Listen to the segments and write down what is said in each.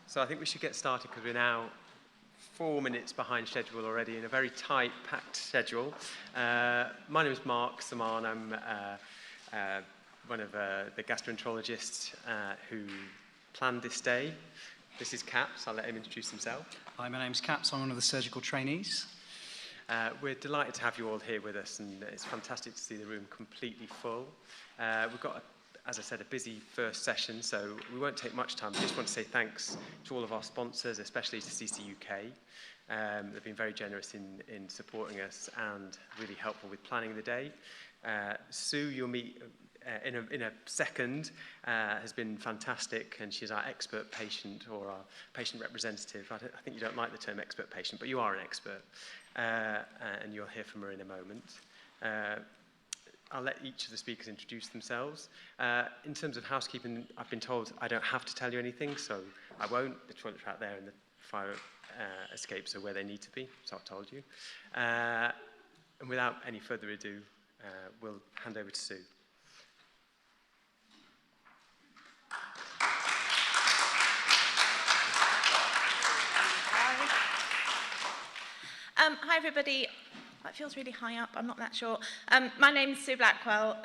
So I think we should get started because we're now 4 minutes behind schedule already in a very tight, packed schedule. My name is Mark Saman. I'm one of the gastroenterologists who planned this day. This is Caps. I'll let him introduce himself. Hi, my name's Caps. I'm one of the surgical trainees. We're delighted to have you all here with us, and it's fantastic to see the room completely full. We've got, as I said, a busy first session, so we won't take much time. I just want to say thanks to all of our sponsors, especially to CC UK. They've been very generous in supporting us and really helpful with planning the day. Sue, you'll meet in a second, has been fantastic, and she's our expert patient or our patient representative. I think you don't like the term expert patient, but you are an expert, and you'll hear from her in a moment. I'll let each of the speakers introduce themselves. In terms of housekeeping, I've been told I don't have to tell you anything, so I won't. The toilets are out there and the fire escapes are where they need to be, so I've told you. And without any further ado, we'll hand over to Sue. Hi everybody. That feels really high up, I'm not that sure. My name's Sue Blackwell.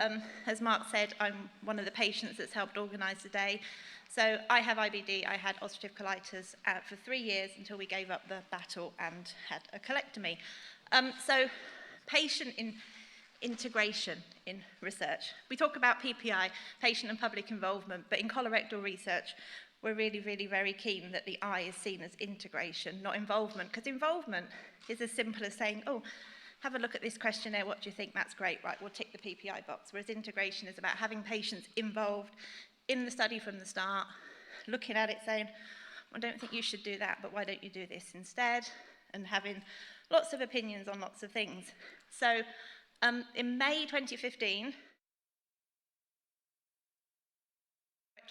As Mark said, I'm one of the patients that's helped organise the day. So I have IBD, I had ulcerative colitis for 3 years until we gave up the battle and had a colectomy. So patient integration in research. We talk about PPI, patient and public involvement, but in colorectal research, we're really, really very keen that the I is seen as integration, not involvement, because involvement is as simple as saying, oh, have a look at this questionnaire, what do you think? That's great, right, we'll tick the PPI box. Whereas integration is about having patients involved in the study from the start, looking at it saying, I don't think you should do that, but why don't you do this instead? And having lots of opinions on lots of things. So in May 2015,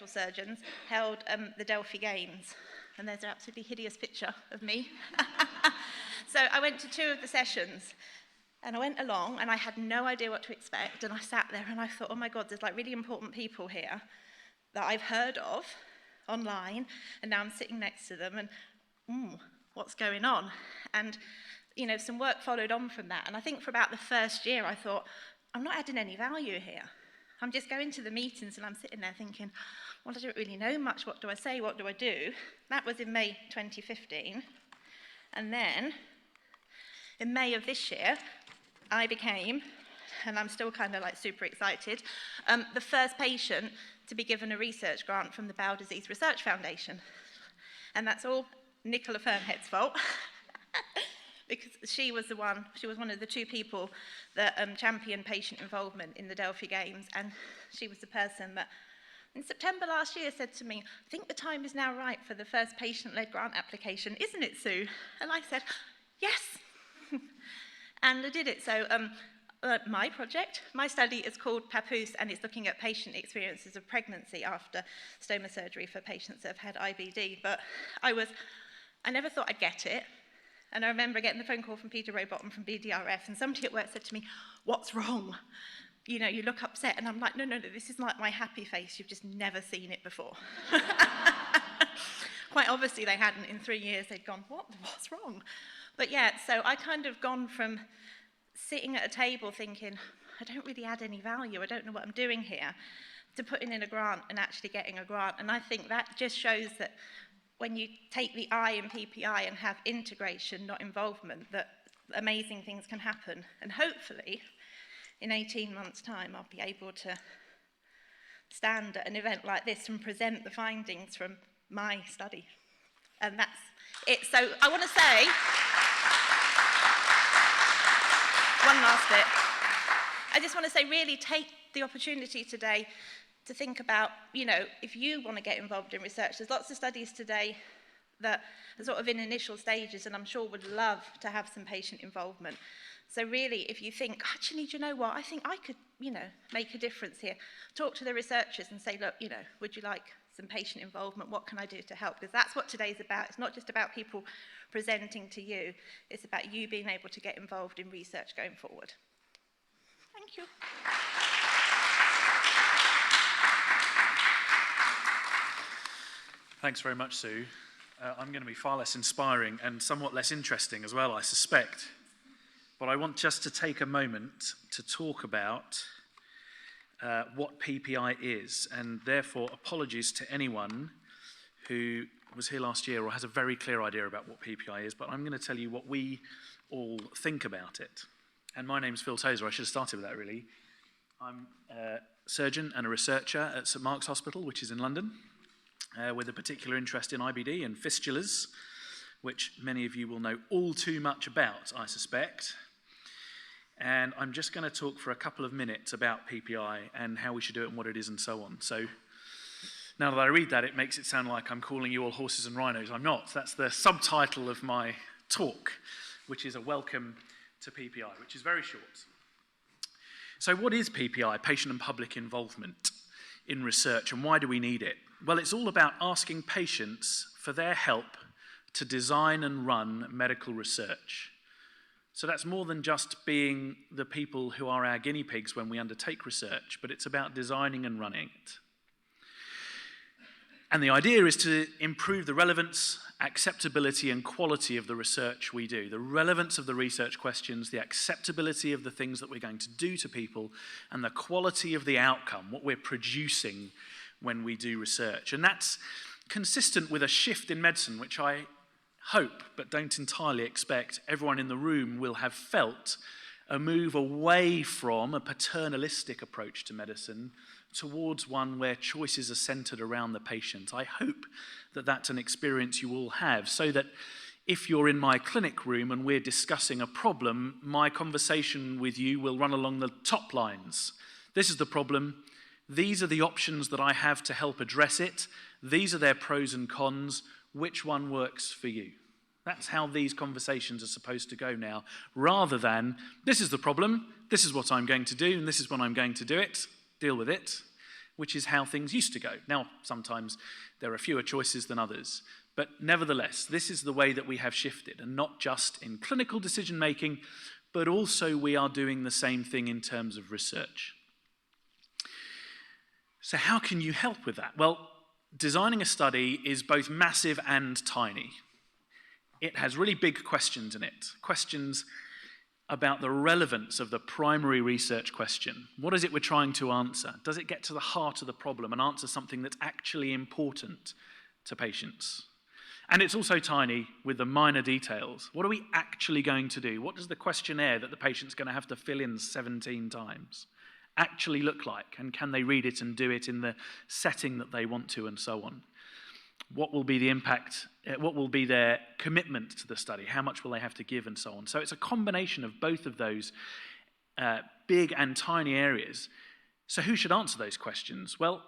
colorectal surgeons held the Delphi Games, and there's an absolutely hideous picture of me. So I went to 2 of the sessions, and I went along, and I had no idea what to expect, and I sat there, and I thought, oh my God, there's like really important people here that I've heard of online, and now I'm sitting next to them, and what's going on? And, you know, some work followed on from that, and I think for about the first year, I thought, I'm not adding any value here. I'm just going to the meetings, and I'm sitting there thinking, well, I don't really know much. What do I say? What do I do? That was in May 2015. And then, in May of this year, I became, and I'm still kind of like super excited, the first patient to be given a research grant from the Bowel Disease Research Foundation. And that's all Nicola Fernhead's fault. Because she was one of the 2 people that championed patient involvement in the Delphi Games, and she was the person that in September last year said to me, I think the time is now right for the first patient-led grant application, isn't it, Sue? And I said, yes. And I did it. So my project, my study is called Papoose, and it's looking at patient experiences of pregnancy after stoma surgery for patients that have had IBD. But I never thought I'd get it. And I remember getting the phone call from Peter Rowbottom from BDRF, and somebody at work said to me, what's wrong? You know, you look upset, and I'm like, no, this is like my happy face, you've just never seen it before. Quite obviously they hadn't. In 3 years they'd gone, what's wrong? But yeah, so I kind of gone from sitting at a table thinking, I don't really add any value, I don't know what I'm doing here, to putting in a grant and actually getting a grant. And I think that just shows that when you take the I in PPI and have integration, not involvement, that amazing things can happen. And hopefully, in 18 months' time, I'll be able to stand at an event like this and present the findings from my study. And that's it. So I want to say one last bit. I just want to say, really take the opportunity today to think about, you know, if you want to get involved in research. There's lots of studies today that are sort of in initial stages, and I'm sure would love to have some patient involvement. So really, if you think, actually, do you know what? I think I could, you know, make a difference here. Talk to the researchers and say, look, you know, would you like some patient involvement? What can I do to help? Because that's what today's about. It's not just about people presenting to you. It's about you being able to get involved in research going forward. Thank you. Thanks very much, Sue. I'm going to be far less inspiring and somewhat less interesting as well, I suspect. But I want just to take a moment to talk about what PPI is, and therefore apologies to anyone who was here last year or has a very clear idea about what PPI is, but I'm going to tell you what we all think about it. And my name's Phil Tozer. I should have started with that, really. I'm a surgeon and a researcher at St Mark's Hospital, which is in London, with a particular interest in IBD and fistulas, which many of you will know all too much about, I suspect. And I'm just going to talk for a couple of minutes about PPI and how we should do it and what it is and so on. So now that I read that, it makes it sound like I'm calling you all horses and rhinos. I'm not. That's the subtitle of my talk, which is a welcome to PPI, which is very short. So what is PPI, patient and public involvement in research, and why do we need it? Well, it's all about asking patients for their help to design and run medical research. So that's more than just being the people who are our guinea pigs when we undertake research, but it's about designing and running it. And the idea is to improve the relevance, acceptability, and quality of the research we do. The relevance of the research questions, the acceptability of the things that we're going to do to people, and the quality of the outcome, what we're producing when we do research. And that's consistent with a shift in medicine, which I hope, but don't entirely expect, everyone in the room will have felt, a move away from a paternalistic approach to medicine towards one where choices are centered around the patient. I hope that that's an experience you all have, so that if you're in my clinic room and we're discussing a problem, my conversation with you will run along the top lines. This is the problem. These are the options that I have to help address it. These are their pros and cons. Which one works for you? That's how these conversations are supposed to go now, rather than, this is the problem, this is what I'm going to do, and this is when I'm going to do it, deal with it, which is how things used to go. Now, sometimes there are fewer choices than others, but nevertheless, this is the way that we have shifted, and not just in clinical decision-making, but also we are doing the same thing in terms of research. So how can you help with that? Well, designing a study is both massive and tiny. It has really big questions in it, questions about the relevance of the primary research question. What is it we're trying to answer? Does it get to the heart of the problem and answer something that's actually important to patients? And it's also tiny with the minor details. What are we actually going to do? What does the questionnaire that the patient's going to have to fill in 17 times actually look like, and can they read it and do it in the setting that they want to, and so on? What will be the impact, what will be their commitment to the study, how much will they have to give, and so on. So it's a combination of both of those big and tiny areas. So who should answer those questions? Well,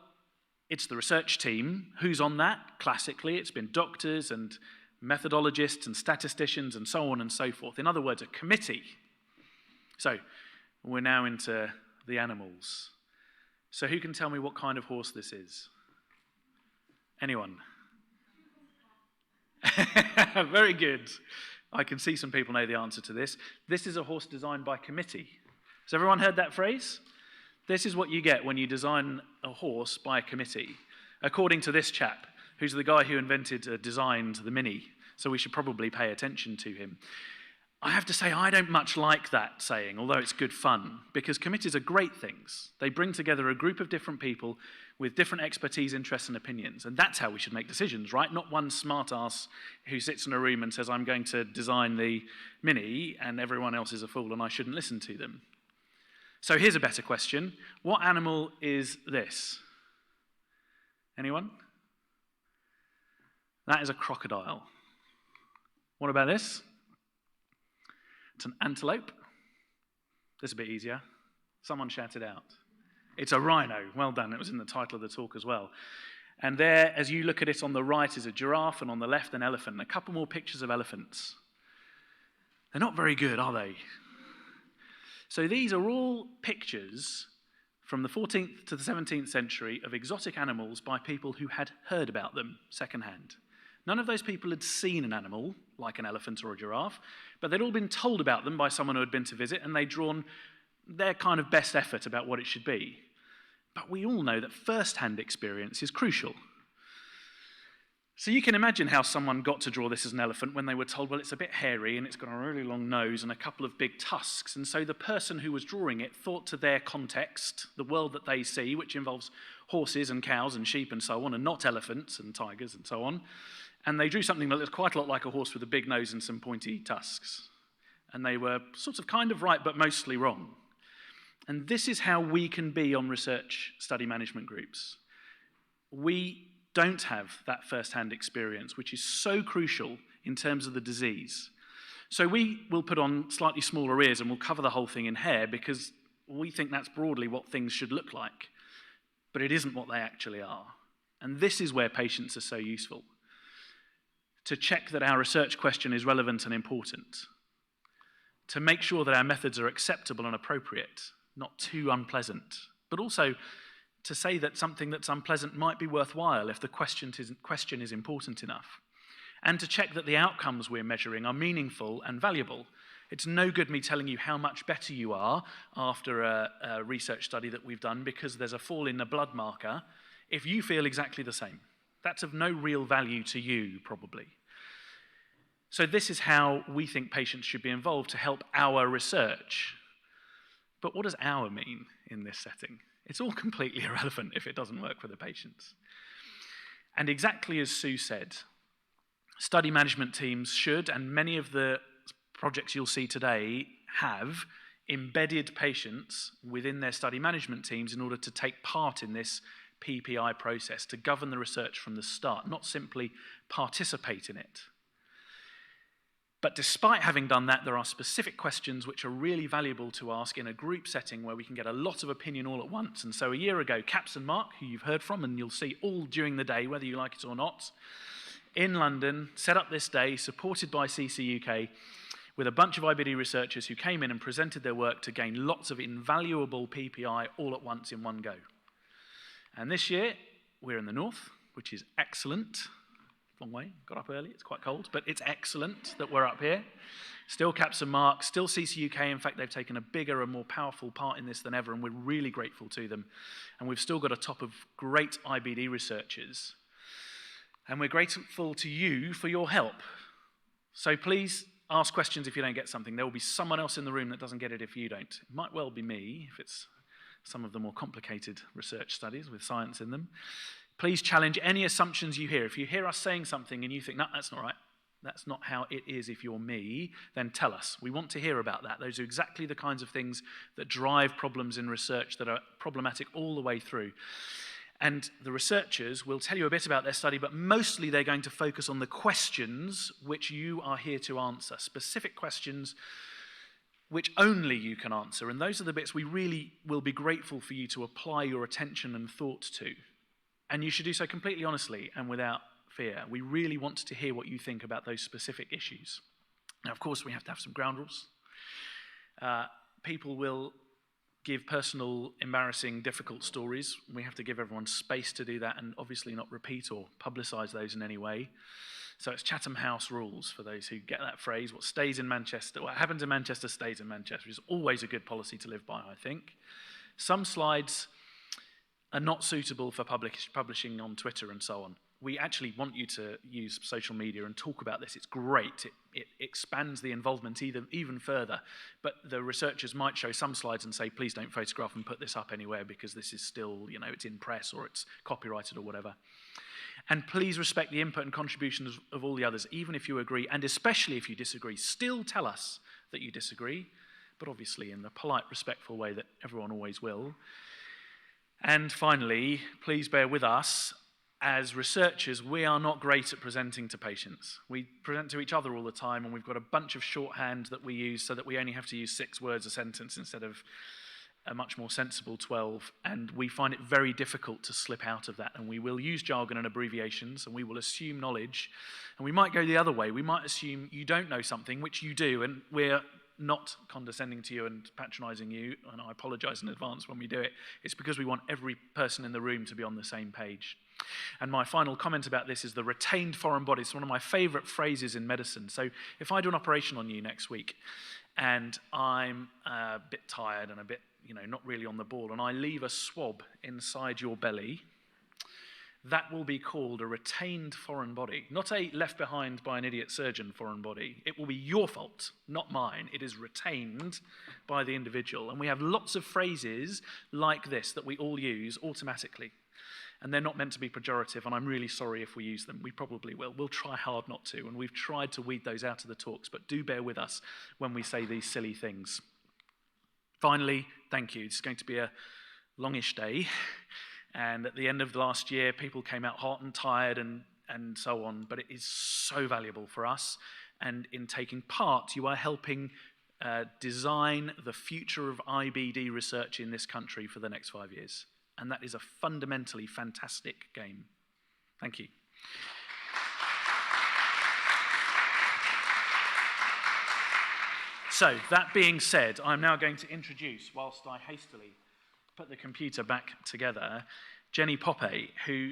it's the research team. Who's on that? Classically, it's been doctors and methodologists and statisticians and so on and so forth. In other words, a committee. So we're now into the animals. So who can tell me what kind of horse this is? Anyone? Very good. I can see some people know the answer to this. This is a horse designed by committee. Has everyone heard that phrase? This is what you get when you design a horse by a committee, according to this chap, who's the guy who designed the Mini, so we should probably pay attention to him. I have to say, I don't much like that saying, although it's good fun, because committees are great things. They bring together a group of different people with different expertise, interests, and opinions, and that's how we should make decisions, right? Not one smart-ass who sits in a room and says, I'm going to design the Mini, and everyone else is a fool, and I shouldn't listen to them. So here's a better question. What animal is this? Anyone? That is a crocodile. What about this? It's an antelope. This is a bit easier. Someone shouted out. It's a rhino. Well done. It was in the title of the talk as well. And there, as you look at it, on the right is a giraffe, and on the left an elephant. A couple more pictures of elephants. They're not very good, are they? So these are all pictures from the 14th to the 17th century of exotic animals by people who had heard about them secondhand. None of those people had seen an animal, like an elephant or a giraffe, but they'd all been told about them by someone who had been to visit, and they'd drawn their kind of best effort about what it should be. But we all know that first-hand experience is crucial. So you can imagine how someone got to draw this as an elephant when they were told, well, it's a bit hairy and it's got a really long nose and a couple of big tusks. And so the person who was drawing it thought to their context, the world that they see, which involves horses and cows and sheep and so on, and not elephants and tigers and so on. And they drew something that looks quite a lot like a horse with a big nose and some pointy tusks. And they were sort of kind of right, but mostly wrong. And this is how we can be on research study management groups. We don't have that first-hand experience, which is so crucial in terms of the disease. So we will put on slightly smaller ears and we'll cover the whole thing in hair because we think that's broadly what things should look like. But it isn't what they actually are. And this is where patients are so useful. To check that our research question is relevant and important. To make sure that our methods are acceptable and appropriate, not too unpleasant. But also to say that something that's unpleasant might be worthwhile if the question is important enough. And to check that the outcomes we're measuring are meaningful and valuable. It's no good me telling you how much better you are after a research study that we've done because there's a fall in the blood marker if you feel exactly the same. That's of no real value to you, probably. So this is how we think patients should be involved to help our research. But what does our mean in this setting? It's all completely irrelevant if it doesn't work for the patients. And exactly as Sue said, study management teams should, and many of the projects you'll see today have, embedded patients within their study management teams in order to take part in this PPI process, to govern the research from the start, not simply participate in it. But despite having done that, there are specific questions which are really valuable to ask in a group setting where we can get a lot of opinion all at once. And so a year ago, Caps and Mark, who you've heard from and you'll see all during the day, whether you like it or not, in London, set up this day, supported by CC UK, with a bunch of IBD researchers who came in and presented their work to gain lots of invaluable PPI all at once in one go. And this year, we're in the north, which is excellent. Long way, got up early, it's quite cold, but it's excellent that we're up here. Still Caps and Mark, still CC UK. In fact, they've taken a bigger and more powerful part in this than ever, and we're really grateful to them. And we've still got a top of great IBD researchers. And we're grateful to you for your help. So please ask questions if you don't get something. There will be someone else in the room that doesn't get it if you don't. It might well be me, if it's some of the more complicated research studies with science in them. Please challenge any assumptions you hear. If you hear us saying something and you think, no, that's not right, that's not how it is if you're me, then tell us. We want to hear about that. Those are exactly the kinds of things that drive problems in research that are problematic all the way through. And the researchers will tell you a bit about their study, but mostly they're going to focus on the questions which you are here to answer, specific questions which only you can answer. And those are the bits we really will be grateful for you to apply your attention and thought to. And you should do so completely honestly and without fear. We really want to hear what you think about those specific issues. Now, of course, we have to have some ground rules. People will give personal, embarrassing, difficult stories. We have to give everyone space to do that and obviously not repeat or publicise those in any way. So it's Chatham House rules for those who get that phrase. What stays in Manchester, what happens in Manchester stays in Manchester, is always a good policy to live by, I think. Some slides are not suitable for publishing on Twitter and so on. We actually want you to use social media and talk about this. It's great. It expands the involvement even further. But the researchers might show some slides and say, please don't photograph and put this up anywhere because this is still, it's in press or it's copyrighted or whatever. And please respect the input and contributions of all the others, even if you agree, and especially if you disagree. Still tell us that you disagree, but obviously in the polite, respectful way that everyone always will. And finally, please bear with us. As researchers, we are not great at presenting to patients. We present to each other all the time, and we've got a bunch of shorthand that we use so that we only have to use 6 words a sentence instead of a much more sensible 12. And we find it very difficult to slip out of that. And we will use jargon and abbreviations, and we will assume knowledge. And we might go the other way. We might assume you don't know something, which you do, and we're not condescending to you and patronising you, and I apologise in advance when we do it. It's because we want every person in the room to be on the same page. And my final comment about this is the retained foreign body. It's one of my favourite phrases in medicine. So if I do an operation on you next week, and I'm a bit tired and a bit, not really on the ball, and I leave a swab inside your belly, that will be called a retained foreign body, not a left behind by an idiot surgeon foreign body. It will be your fault, not mine. It is retained by the individual. And we have lots of phrases like this that we all use automatically. And they're not meant to be pejorative, and I'm really sorry if we use them. We probably will. We'll try hard not to, and we've tried to weed those out of the talks, but do bear with us when we say these silly things. Finally, thank you. It's going to be a longish day, and at the end of the last year, people came out hot and tired and so on, but it is so valuable for us, and in taking part, you are helping design the future of IBD research in this country for the next 5 years. And that is a fundamentally fantastic game. Thank you. So, that being said, I'm now going to introduce, whilst I hastily put the computer back together, Jennie Popay, who